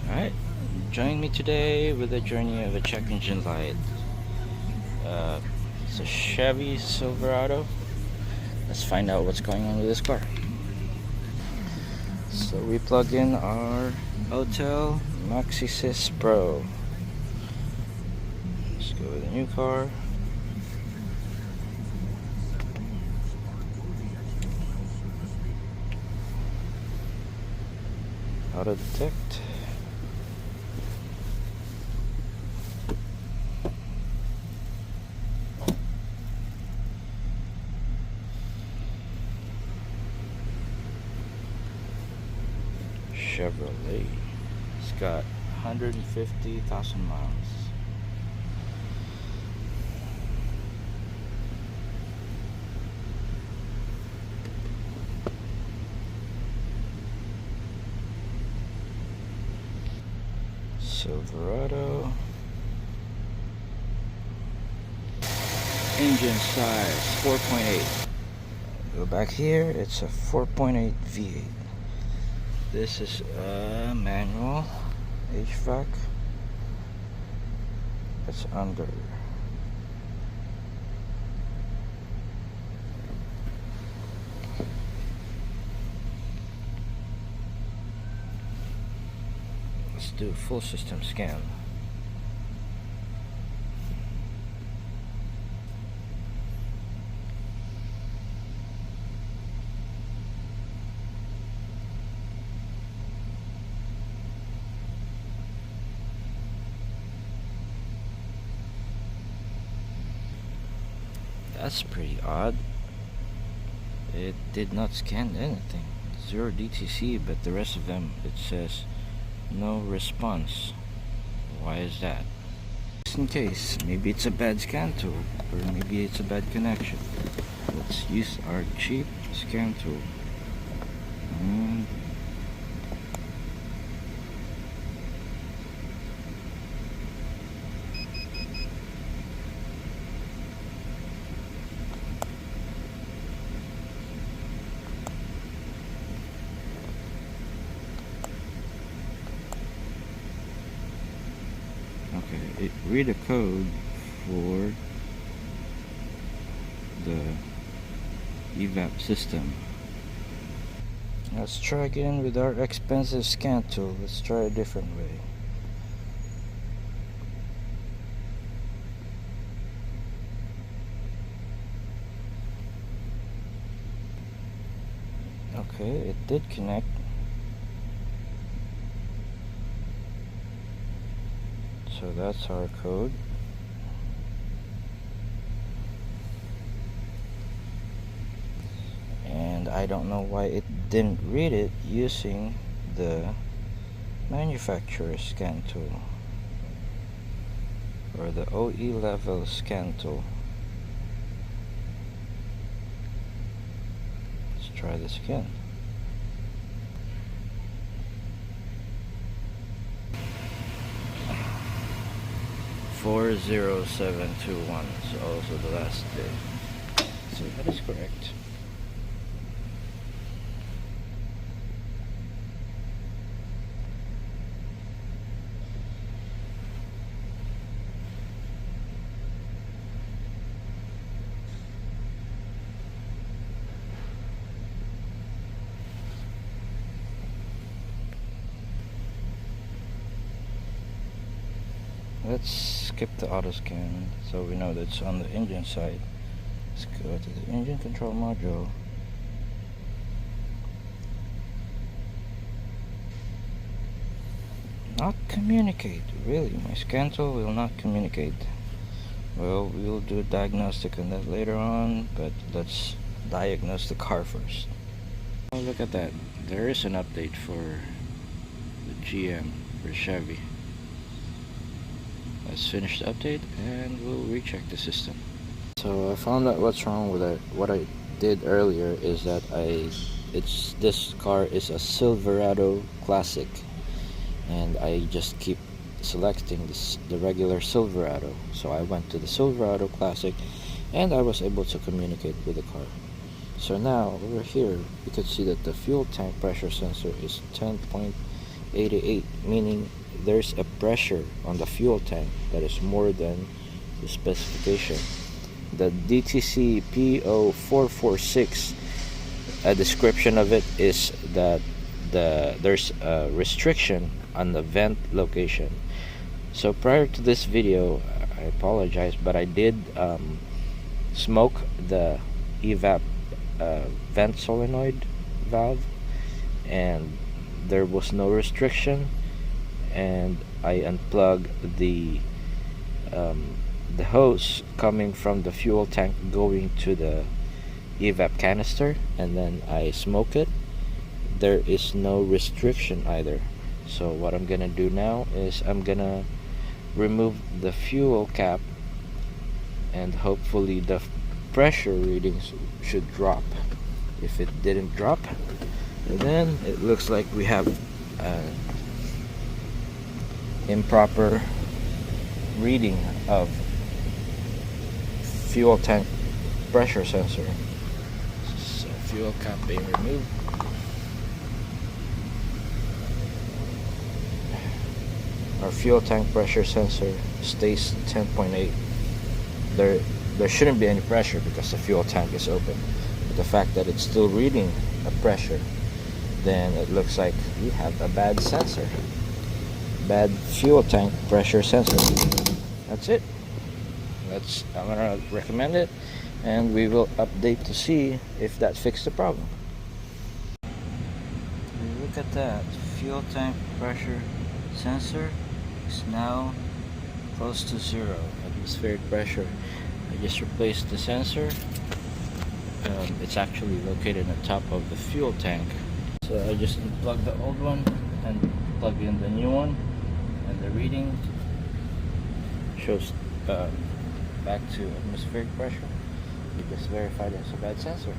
Alright, join me today with the journey of a check engine light. It's a Chevy Silverado. Let's find out what's going on with this car. So we plug in our Autel MaxiSys Pro. Let's go with a new car. Auto detect. Chevrolet. It's got 150,000 miles. Silverado. Engine size 4.8. Go back here, it's a 4.8 V8. This is a manual HVAC. It's under. Let's do a full system scan. That's pretty odd. It did not scan anything. 0 DTC, but the rest of them it says no response. Why is that? Just in case, maybe it's a bad scan tool, or maybe it's a bad connection. Let's use our cheap scan tool. Okay, it read a code for the evap system. Let's try again with our expensive scan tool. Let's try a different way. Okay, it did connect. So that's our code. And I don't know why it didn't read it using the manufacturer's scan tool, or the OE level scan tool. Let's try this again. "40721" is also the last day. So that is correct. Let's skip the auto scan so we know that's on the engine side. Let's go to the engine control module. Not communicate. Really, my scan tool will not communicate. Well, we'll do a diagnostic on that later on, but let's diagnose the car first. Oh, look at that. There is an update for the GM, for Chevy. Let's finish the update and we'll recheck the system. So I found out what's wrong with it. What I did earlier is that this car is a Silverado Classic, and I just keep selecting the regular Silverado. So I went to the Silverado Classic and I was able to communicate with the car. So now over here you can see that the fuel tank pressure sensor is 10.8 88, meaning there's a pressure on the fuel tank that is more than the specification. The DTC P0446, a description of it is that there's a restriction on the vent location. So prior to this video, I apologize, but I did smoke the evap vent solenoid valve, and there was no restriction, and I unplugged the hose coming from the fuel tank going to the evap canister, and then I smoke it. There is no restriction either. So what I'm gonna do now is I'm gonna remove the fuel cap, and hopefully the pressure readings should drop. If it didn't drop, then it looks like we have an improper reading of fuel tank pressure sensor. So fuel cap being removed. Our fuel tank pressure sensor stays 10.8. There shouldn't be any pressure because the fuel tank is open. But the fact that it's still reading a pressure, then it looks like we have a bad sensor. Bad fuel tank pressure sensor. That's it. I'm gonna recommend it, and we will update to see if that fixed the problem. Look at that. Fuel tank pressure sensor is now close to 0 atmospheric pressure. I just replaced the sensor. It's actually located on top of the fuel tank. So I just unplugged the old one and plug in the new one, and the reading shows back to atmospheric pressure. We just verified it's a bad sensor.